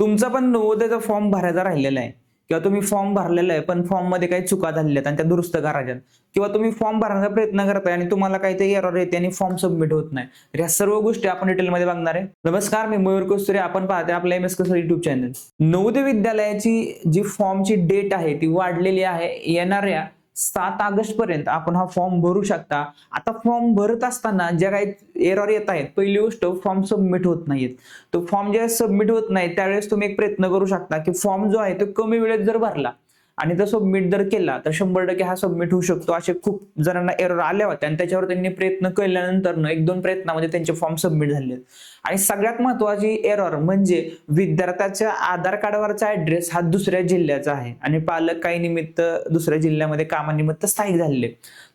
तुमचा पण नवोदयचा फॉर्म भरायचा राहिलेला आहे किंवा तुम्ही फॉर्म भरलेला आहे पण फॉर्म मध्ये काही चुका झालेल्या आहेत आणि त्या दुरुस्त करायच्यात किंवा तुम्ही फॉर्म भरण्याचा प्रयत्न करताय आणि तुम्हाला काही ते एरर येते आणि फॉर्म सबमिट होत नाही, तर ह्या सर्व गोष्टी आपण डिटेलमध्ये बघणार आहे. नमस्कार, मी मयूर कस्तुरे. आपण पाहते आपल्या MSK Sir YouTube चॅनल. नवोदय विद्यालयाची जी फॉर्मची डेट आहे ती वाढलेली आहे. येणाऱ्या 7 ऑगस्ट पर्यंत आपण हा फॉर्म भरू शकता. आता फॉर्म भरत असताना ज्या काही एरर येत आहेत, पहिली गोष्ट फॉर्म सबमिट होत नाहीत. तो फॉर्म जेव्हा सबमिट होत नाही त्यावेळेस तुम्ही एक प्रयत्न करू शकता की फॉर्म जो आहे तो कमी वेळेत जर भरला आणि तो सबमिट जर केला तर 100% हा सबमिट होऊ शकतो. असे खूप जणांना एरर आल्या होत्या आणि त्याच्यावर त्यांनी प्रयत्न केल्यानंतर 1-2 प्रयत्नामध्ये त्यांचे फॉर्म सबमिट झाले. आणि सगळ्यात महत्वाची एरर म्हणजे विद्यार्थ्याच्या आधार कार्डवरचा ऍड्रेस हा दुसऱ्या जिल्ह्याचा आहे आणि पालक काही निमित्त दुसऱ्या जिल्ह्यामध्ये कामानिमित्त स्थायिक झालेले.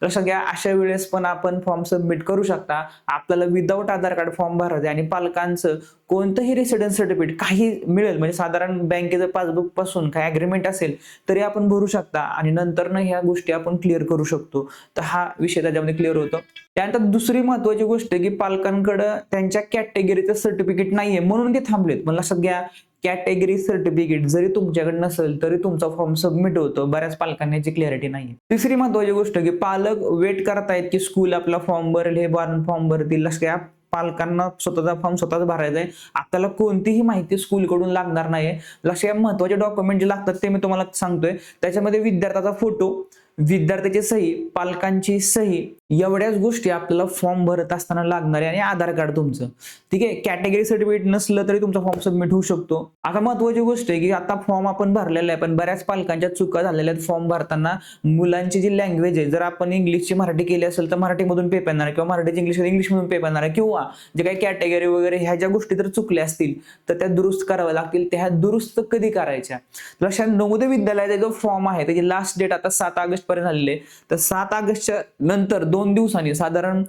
तर सगळ्या अशा वेळेस पण आपण फॉर्म सबमिट करू शकता. आपल्याला विदाऊट आधार कार्ड फॉर्म भरायचा आणि पालकांचं कोणतंही रेसिडेन्स सर्टिफिकेट काही मिळेल, म्हणजे साधारण बँकेचं पासबुक पासून काही अग्रीमेंट असेल तरी आपण भरू शकता आणि नंतर ह्या गोष्टी आपण क्लिअर करू शकतो. तर हा विषय त्याच्यामध्ये क्लिअर होतो. त्यानंतर दुसरी महत्वाची गोष्ट की पालकांकडे त्यांच्या कॅटेगरीचं सर्टिफिकेट नाहीये म्हणून ते थांबलेत. मला सगळ्या कॅटेगरी सर्टिफिकेट जरी तुमच्याकडे नसेल तरी तुमचा फॉर्म सबमिट होतो. बऱ्याच पालकांना याची क्लॅरिटी नाही. तिसरी महत्वाची गोष्ट की पालक वेट करतायत की स्कूल आपला फॉर्म भरेल, हे फॉर्म भरतील. सगळ्या पालकांना स्वतःचा फॉर्म स्वतःच भरायचा आहे. आपल्याला कोणतीही माहिती स्कूलकडून लागणार नाहीये. लक्षात, महत्वाचे डॉक्युमेंट जे लागतात ते मी तुम्हाला सांगतोय. त्याच्यामध्ये विद्यार्थ्याचा फोटो, विद्यार्थ्याची सही, पालकांची सही, एवढ्याच गोष्टी आपल्याला फॉर्म भरत असताना लागणार आहे आणि आधार कार्ड तुमचं. ठीक आहे. कॅटेगरी सर्टिफिकेट नसलं तरी तुमचा फॉर्म सबमिट होऊ शकतो. आता महत्वाची गोष्ट आहे की आता फॉर्म आपण भरलेला आहे पण बऱ्याच पालकांच्या चुका झालेल्या आहेत फॉर्म भरताना. मुलांची जी लँग्वेज आहे, जर आपण इंग्लिशची मराठी केली असेल तर मराठीमधून पे करणार किंवा मराठीची इंग्लिशमधून पे करणार किंवा जे काही कॅटेगरी वगैरे ह्या ज्या गोष्टी जर चुकल्या असतील तर त्या दुरुस्त कराव्या लागतील. त्या दुरुस्त कधी करायच्या? लक्षात, नवोदय विद्यालयाचा जो फॉर्म आहे त्याची लास्ट डेट आता 7 ऑगस्ट पर्यंत झालेली. तर 7 ऑगस्टच्या नंतर 2 दिवसांनी साधारण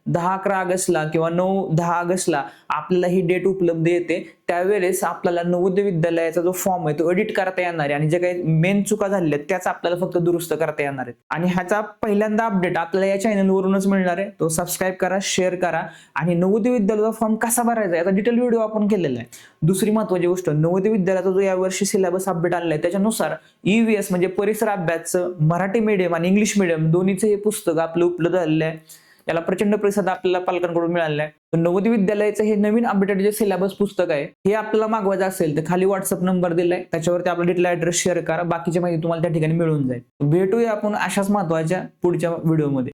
10-11 ऑगस्टला किंवा 9-10 ऑगस्टला आपल्याला ही डेट उपलब्ध येते. त्यावेळेस आपल्याला नवोदय विद्यालयाचा जो फॉर्म आहे तो एडिट करता येणार आहे आणि जे काही मेन चुका झालेल्या आहेत त्याच आपल्याला फक्त दुरुस्त करता येणार आहेत. आणि ह्याचा पहिल्यांदा अपडेट आपल्याला या चॅनलवरूनच मिळणार आहे. तो सबस्क्राईब करा, शेअर करा. आणि नवोदय विद्यालयाचा फॉर्म कसा भरायचा याचा डिटेल व्हिडिओ आपण केलेला आहे. दुसरी महत्वाची गोष्ट, नवोदय विद्यालयाचा जो यावर्षी सिलेबस अपडेट आलेला आहे त्याच्यानुसार EVS म्हणजे परिसर अभ्यासचं मराठी मीडियम आणि इंग्लिश मीडियम दोन्हीचं हे पुस्तक आपलं उपलब्ध झालेलं आहे. याला प्रचंड प्रतिसाद आपल्याला पालकांकडून मिळालेला आहे. नवोदय विद्यालयाचं हे नवीन अपडेटेड जे सिलेबस पुस्तक आहे हे आपल्याला मागवायचं असेल तर खाली व्हॉट्सअप नंबर दिलाय, त्याच्यावरती आपला डिटेल ऍड्रेस शेअर करा. बाकीची माहिती तुम्हाला त्या ठिकाणी मिळून जाईल. भेटूया आपण अशाच महत्वाच्या पुढच्या व्हिडिओमध्ये.